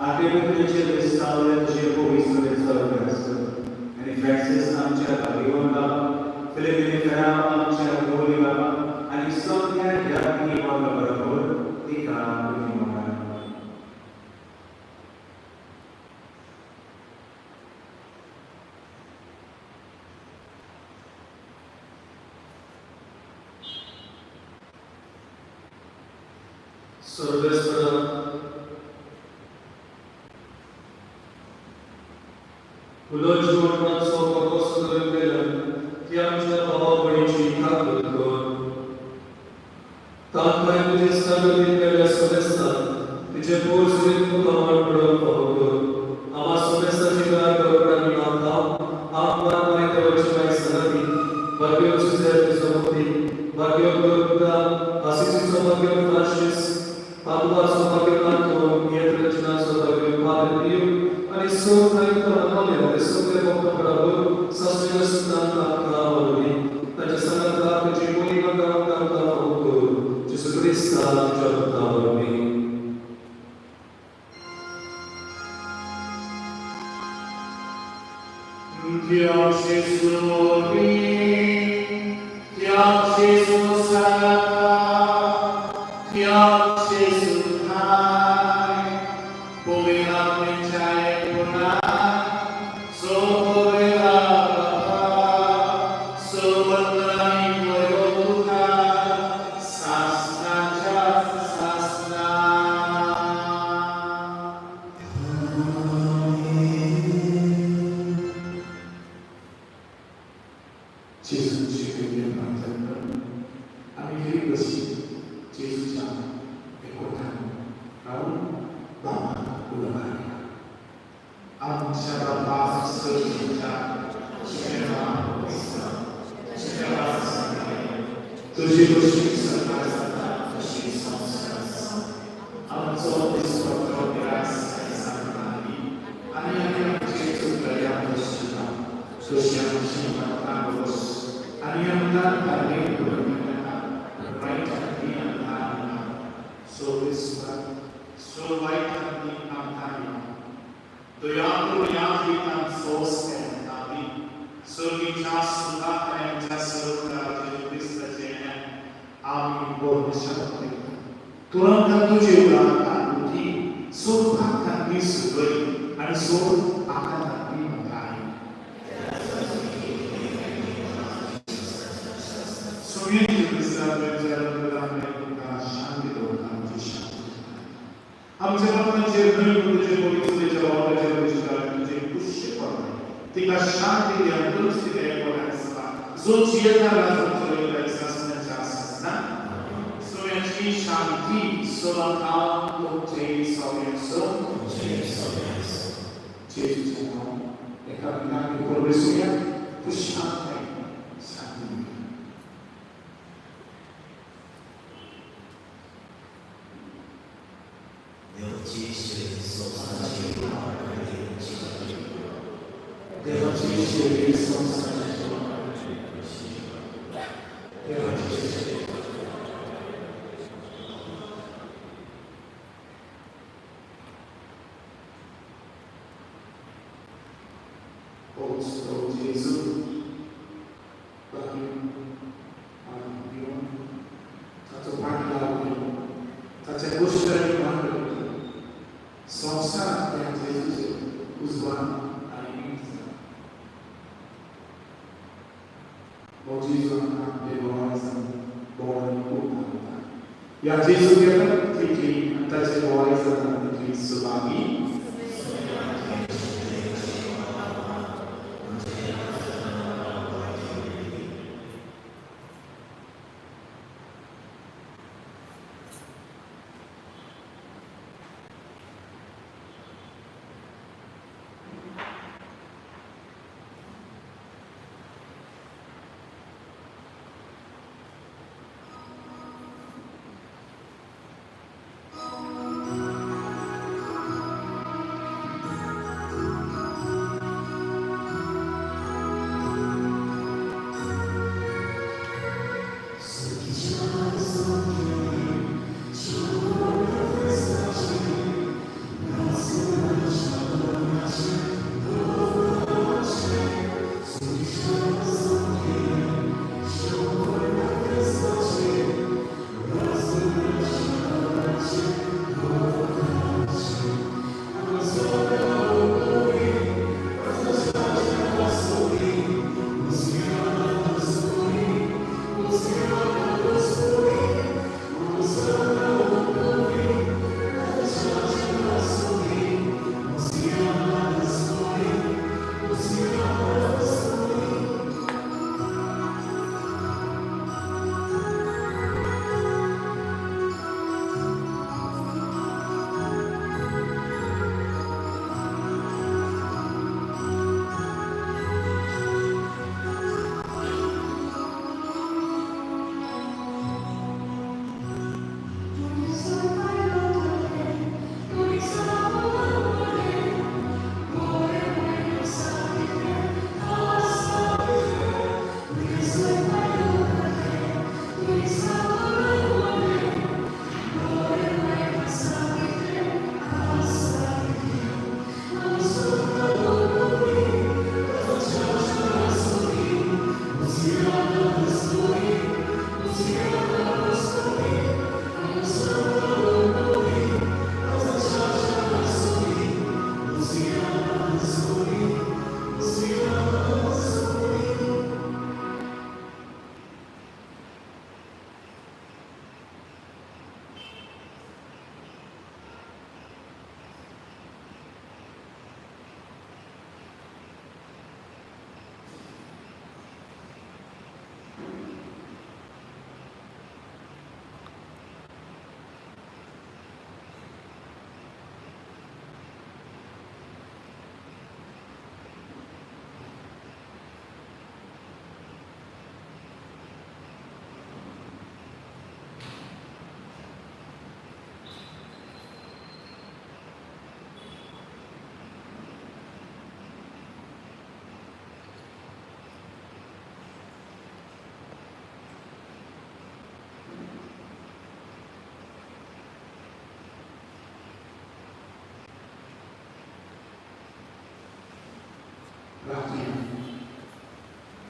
आठवणीचे विस्तावले तुझे पवित्र सर्वस्व आणि फ्रान्सिस आमच्या भाग्यवान बाबा फिलिपिनी फेरा आमच्या गौरी बाबा आणि सगळ्या यात्री बरोबर ती काम तुम्ही म्हणा. सर्वेश्वरा उलट जीवनाचो प्रकोस करून गेला की आमच्या भावाबळीची ताकद कर. ताकद तुझे सर्व केल्या सदस्यात तुझे पोर सुरीत प्रमाण पडून पाहतो आम्हा सदस्याची गार करून नाता आत्मा माहिती वचनाई संगती भाग्य सुझे समोती भाग्य गुरुदा आशिष सौभाग्य फ्रान्सिस पादुका सौभाग्य नातो येत रचना सौभाग्य पादरियो आणि सोनाई तमाम सगळे भक्तपडावर सस्तेन सिद्धांत कावली त्याच्या संगतात जी कोणी करता होतो जिसु ख्रिस्ता जगतावरवी Dia Jesus Dia Jesus Dia Jesus Hai Povera mencai puna Sohorela Bapa Sohornai Moyotuka Sasna Sasna जेजूची वेगळी प्रार्थना आणि ही कशी जेजूच्या एकोठाने राहून बाबा उलगाया आमच्या बाबा सर्वच्या सेवा तुझी गोष्टी सरकार तशी संस्कार आमचो दिसतो प्रयास आणि आमचे चुकल्या गोष्टीला कशी आमची माता आणि आमदार कार्य करून राईटांनी आमदार सोविस्वा सोवाईटांनी आमदार दोयापूर या विधान सोस आम्ही सोगीच्या सुधाकऱ्यांच्या सर्वकाराचे क्रिस्ताचे आम्ही बोलू शकतो तुरंत तुझे उदाहरण तुझी सोड भागांनी सुगरी आणि सोड आकारांनी आहे Sovieti Kristallwelt शांती लोकांची शांती आमच्या बापांचे तुझे पवित्रतेच्या वावराच्या विचारांचे पुष्य पडणे तिका शांती द्या दुरुस्ती द्या कोणाचा जो जियताला जो चलवला असण्याचा असना सोया ci shanti solanam tutte sovienso Gesù e camminare con le sue pusciate santi. Oh Gesù, satu pandang, satu busur pandang, संसार yang Yesus uzman hari ini. Mujizat dewaizan born upata. Yang Yesus kata, fikri antara dewaizan dan fikri selagi.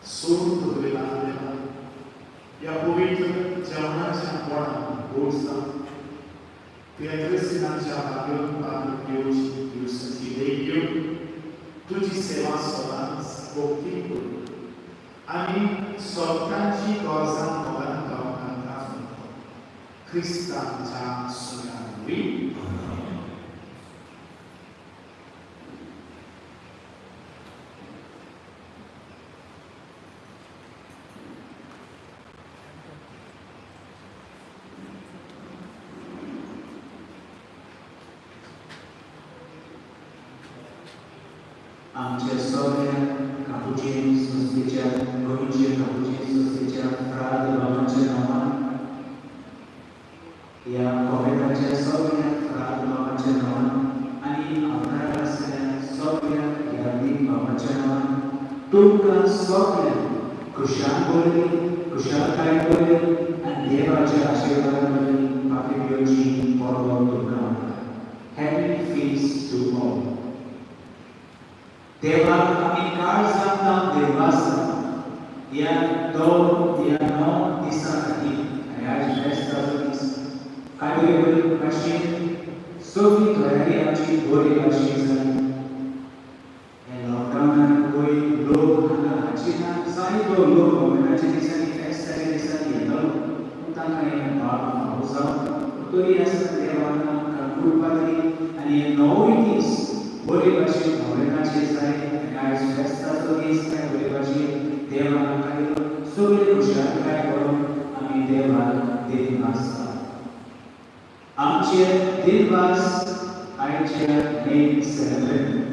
Solo provvedere e a pulire già una buona borsa per destinarci a Dio più sentire tutti se la solanza pochino ani soltanto cosa non da Cristo già sulla आमच्या सगळ्या कापुजीन संस्थेच्या गोंयचे कापुजीन संस्थेच्या फ्राद बाबांच्या नांवान ह्या कोमेताच्या सगळ्या फ्राद बाबांच्या नांवान आनी आमदार आसलेल्या सगळ्या यादीक बाबांच्या नांवान तुमकां सगळ्यांक खुशालकाय बरी आनी देवाच्या आशिर्वादा बरी पापी पियोची परबो तुमकां हॅपी फीस्ट टू ऑल. देवाक आमी काळ सांगता देवाचा ह्या 9 दिसां खातीर आनी आयज फेस्ताचो दीस काय बरी भाशेन सगळी तयारी आमची बरी भाशेन जाली. हे लॉकडावनान पळय लोक हांगा हाचिना जायतो लोक कोविडाच्या दिसांनी फेस्ताच्या दिसांनी येतालो पूण तांकां हे भाव जावं तरी आसतना देवान आमकां कृपा दिली आनी हे 9 दीस बरे भाशेन भोवनाचे जाले आनी आयज फेस्ताचो दीस काय बरे भाशेन देवान आमकां दिलो. सगळे खुशालकाय करून आमी देवाक देव नाचता. आमचे दिलवास आयच्या main सेलेब्रेंट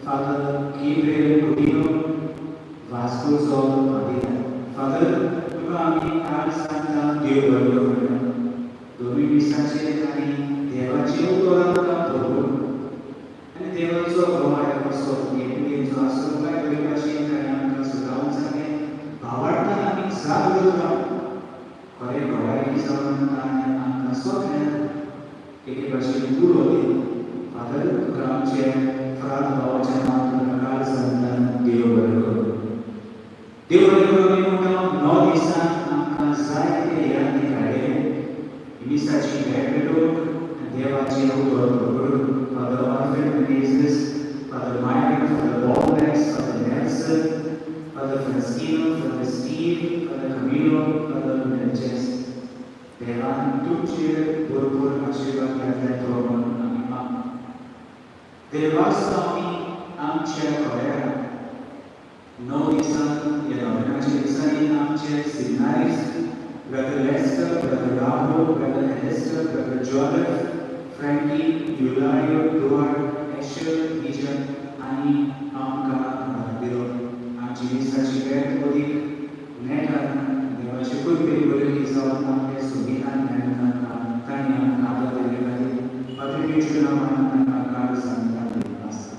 father Gabriel Coutinho वास्कोचो मादिला. Father तुका आमी काळ सांगता देव बरो करूं. 2 दिसांचे आनी देवाची उतर आमकां भोगून आनी देवाचो गोवाड कसो येवजो आसूं काय बरे भाशेन ताणें आमकां सुदारून सांगलें भावार्थान आमी जाग उरता खरें गोवाडी जावन ताणें आमकां सगळ्यांक एके भाशेन पुरो दिलो. फादर तुका आमचे फ्राद भावाच्या नांवान काळ सांगता देव बरो करूं. देव बरो करूं आमी म्हणटा 9 दिसांक आमकां जायते यादी काडले मिसाची भेट भेटूंक देवाची उतर भोगून फादर ऑर्फेन मेनेझिस फादर मायकल फादर बॉब्लेस फादर नेल्सन फादर फ्रांसिनो father Steve father Camillo father मेल्चेस देवान तुमचेर भरपूर आशिर्वाद घातले तो म्हणून आमी मागता. देवास आमी आमच्या गोंयांत 9 दिसांक ह्या नोवेनाच्या दिसांनी आमचे सिग्नारीज Brother Lester, Brother Rahul, Brother Hester, Brother Joseph, Frankie, Eulario, Duarte, Asher, Vijan, आणि आमकां दिलो. आमची दिसाची भेट अदीक नेटान देवाचे कृपेन बरी जावन आमच्या सुगितान मेळटात तांणी आमकां आदार दिले खातीर पात्रिकेच्या नांवान तांकां काळ सांगता आसा.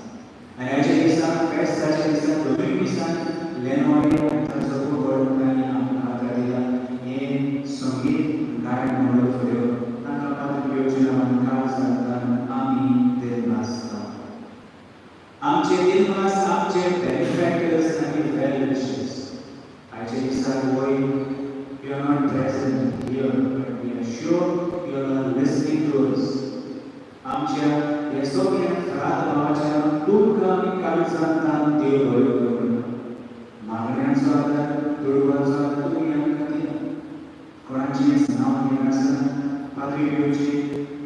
आनी ह्याच्या दिसाक फेस्ताच्या दिसाक 2 दिसांक लेनोवे ताचो कुबड तांणी आमकां आदार दिला. संगीत गायन म्हणून फुडें तांकां पात्रिकेच्या नांवान काळ सांगता आमी देव नाचता. आमचे दिलवास आमचे बेनिफॅक्टर्स आनी वेल विशर्स आयच्या दिसाक वय you are not present here but we are sure you are listening to us. आमच्या हे सगळ्या फ्राद भावाच्या तुमकां आमी काळ सांगता देव बरो करूं. मागण्यांचो आदार दुर्वाचो आदार तुमी आमकां दिला. कोणाचें नांव घेनासतना पात्रिकेची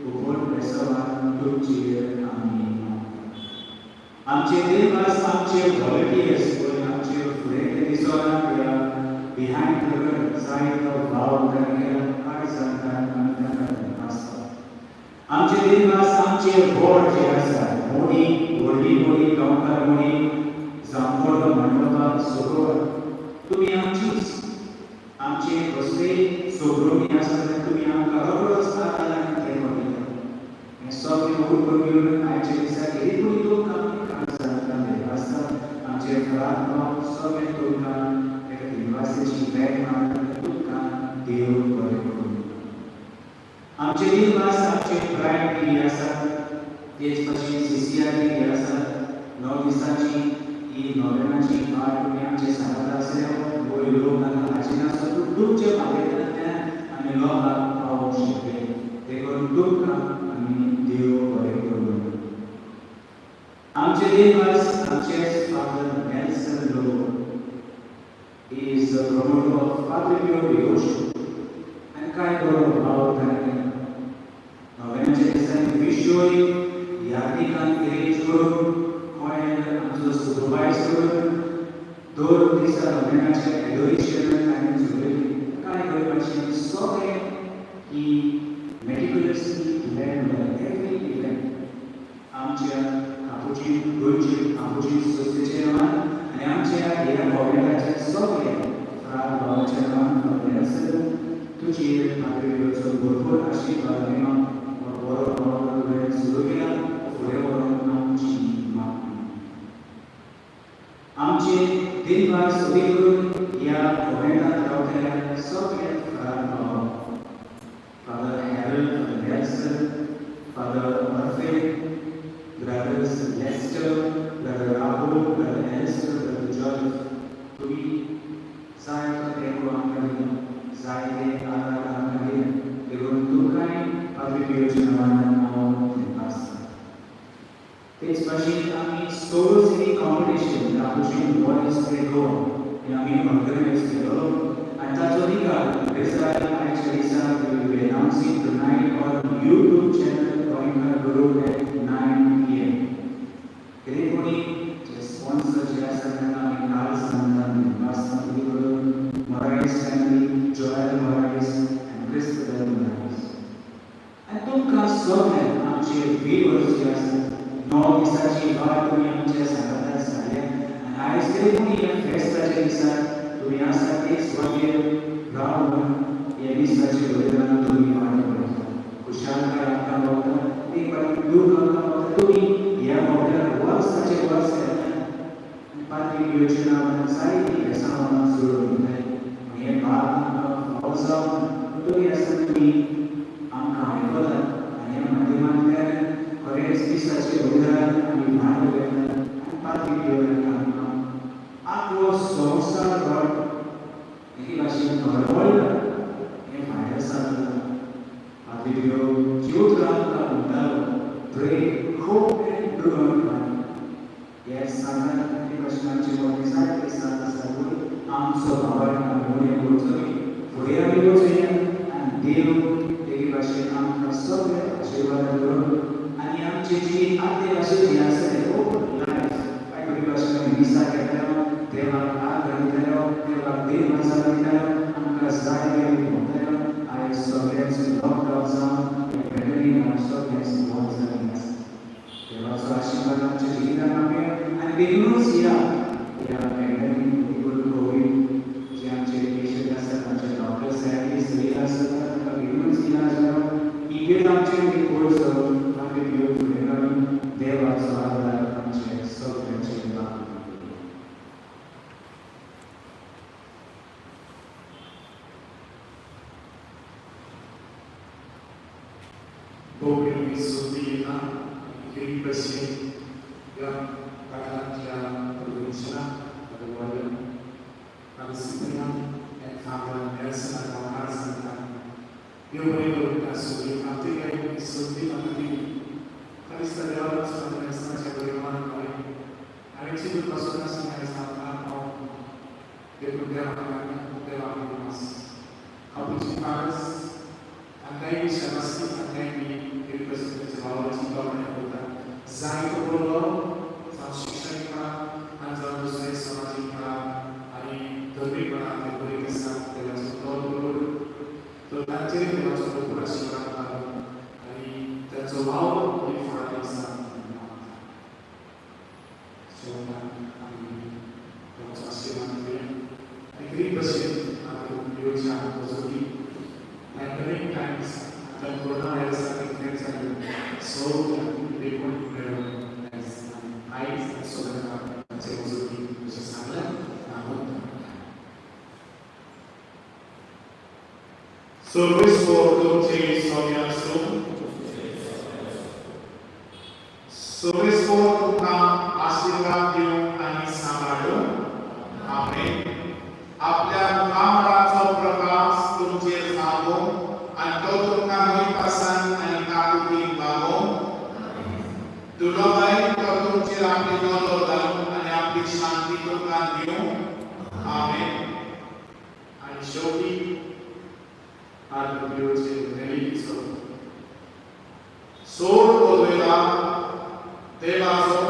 उपर बेसवान तुमचेर आमी आमचे देवास आमचे व्हॉलंटियर्स पळय आमचे फुडें ते दिसोना या बिहायंड द कर्टन जायतो भाव तांणी केला काळ सांगता आमी तांकां आसता. आमचे देवास आमचे व्हड जे आसा मोडी व्हडली मोडी गांवकार मोडी जावं व्हड मंडपां सगळो तुमी आमचीच. आमचे कसले सोबरोनी आसा जाल्यार तुमी आमकां रोखडोच आदार आनी प्रेम दिता. हें सगळें उपर घेवन आयच्या दिसाक एकूय लोक आमी काळ सांगता देवाचा. आमचे फ्राद भाव सगळे तुमकां एका दिलवासेची भेट मागता तुमकां देव बरें करूं. आमचे दिलवास आमचे ब्रायड टिवी आसा तेच भशेन CCRT जी आसा 9 दिसांची ही नोवेनाची वाट तुमी आमचे सांगता आसल्या गोंय लोक हांगा हाजिर आसा तुमचे माध्यमांतल्यान आमी लोकांक पावोवंक शकले. ते करून तुमकां आमी देव बरें करूं. आमचे देवास आमचे father Nelson low is the promoter of father पियो डिवोशन आनी काय बरो भाव ताणें नोवेनाच्या दिसांनी विश्वय यादिकान अरेंज करून कोणें आमचो सुपरवायज करून 2 दिसा नोवेनाचे एडोरेशन ताणें चलयली. काय बरे भाशेन सगळें ही मेटिक्युलसली प्लॅन एवरी इव्हेंट आमच्या कापुजीन गोंयचे बापूजी संस्थेचे नांवान आनी आमच्या ह्या गोव्याचे सगळे फ्रात भावाच्या नांवान फावले आसत तुजी पातळीचो भरपूर आशीर्वाद मेळोन बरो नवो वेळ सुरू केला फुडें व्हरून आमची मागणी आमचे दिनभर सगळी करून ह्या गोव्यात रावतल्या सगळे फ्रात भाव Father Harold, Father Nelson, Father Murphy, brothers Lester, Brother Rahul, Brother Esther, Brother Joseph, तुम्ही जायतो देव आमकां जायते आदार आमकां देखून तुमकांय पवित्र नांवान हांव दिवपास तेच भाशेन आमी सोलो सिंगिंग कॉम्पिटिशन ह्या भशेन वॉयस प्ले गोवा आमी ऑर्गनायज केलो आनी ताचो निकाल रिजल्ट आयच्या दिसा we will announce it tonight on YouTube channel Goenka Guru at 9 p.m. कितें कोणी जे स्पॉन्सर जे आसा तांकां आमी काल सांगता वास्तव गuru Moraes family Joel Moraes and Christabel Moraes आनी तुमकां सगळ्यांक आमचे व्हिवर्स जे आसात 9 दिसाची वाट तुमी आमच्या सांगातात सांगले आनी आयज कितें कोणी ह्या फेस्ताच्या दिसा तुमी आसात एक स्वागेर रावन ह्या दिसाचे बलिदान तुमी वाटे पडटा खुशालकाय आमकां गावता एक फावटी दूख आमकां गावता तुमी ह्या मोठ्या वर्साचे वर्स आनी पातळी योजना जायती येसांवां जोडून दिताय हे भाग आमकां फावो जावन तुमी आसा तुमी आमकां आयकतात आनी ह्या माध्यमांतल्यान खरेंच दिसाचे बलिदान आमी भाग घेतात आनी पातळी योजना आमकां आख्खो संवसार भर एके भाशेन घडवळटा हे भायर सरता पातळीयो ज्योत रावता म्हणटालो प्रे होप एंड ड्रीम हे सांगतात एके भाशेन आमचे मोठे जायते साथ आसा पूण आमचो भावार्थ आमी फुडें वचोय फुडें आमी वचोया आनी देव एके भाशेन आमकां सगळे आशिर्वाद करून आनी आमची जी आदले भाशेची आसा काय बरी भाशेन आमी दिसा घेतलो देवाक आग घालितलो देवाक देव मसाला दितलो आमकां जाय ते म्हणटलो आयज सगळ्यांचो लॉकडावन जावन पॅन्डेमीक सगळ्यांचो मोग जाल्ली आसा देवाचो आशिर्वाद आमच्या जिवितांत मेळ्ळो आनी बेगीनूच ह्या पॅन्डेमीक कोवीड जे आमचे पेशंट आसात आमचे डॉक्टर सायंटिस्ट सगळे आसात तांकां बेगीनूच इलाज जालो इगेर आमचे रिपोर्ट्स आमी घेवन फुडें काडून देवाचो आदार आमचे सगळ्यांचे Bogiem Sudina, Gripesin, yang Kakaknya Provincia, Keduanya, Palestina, dan Kamal Nelson atau Arsenal. Dia boleh berkasih, artinya yang Sudina tadi, kali setelah sudah menjelaskan bagaimana kami, hari itu pasukan singa istana atau dia berdewan mas, kapuji Paris, andai bisa masih andai representative of government होता जायतो बोललो जावं शिक्षणीपणा आनी जावं दुसरे समाजीकपणा आनी धर्मीकपणा ते बरी आसा देवाचो तोल करून तो तांचेर देवाचो भरपूर आशिर्वाद जालो आनी तांचो वाव बरी फळां आसा सो आमी देवाचो आशिर्वाद घेवया आनी गरीब भशेन आमी योजना वचोवपी मॅन्युअलिंग टायम्स आतां कोरोना वायरसाक इतलें जालें सो देखून आयज सगळ्यांचे वचोवपी अशें सांगलें सर्वीस फॉर तुमचे सोम्या सर्वीस फॉर तुमकां आशिर्वाद दिवं आनी सांबाळूं आमेन आपल्या मुखामळाचो प्रकाश तुमचेर जागो आनी तो तुमकां मोहिपासान आनी काकुतीन वागोवं दुलोबाय तो तुमचेर आपली नदर घालूं आनी आपली शांती तुमकां दिवं आमेन आनी शेवटी आर्गुयोचे रेलीचो सोड बोलवेला देवाचो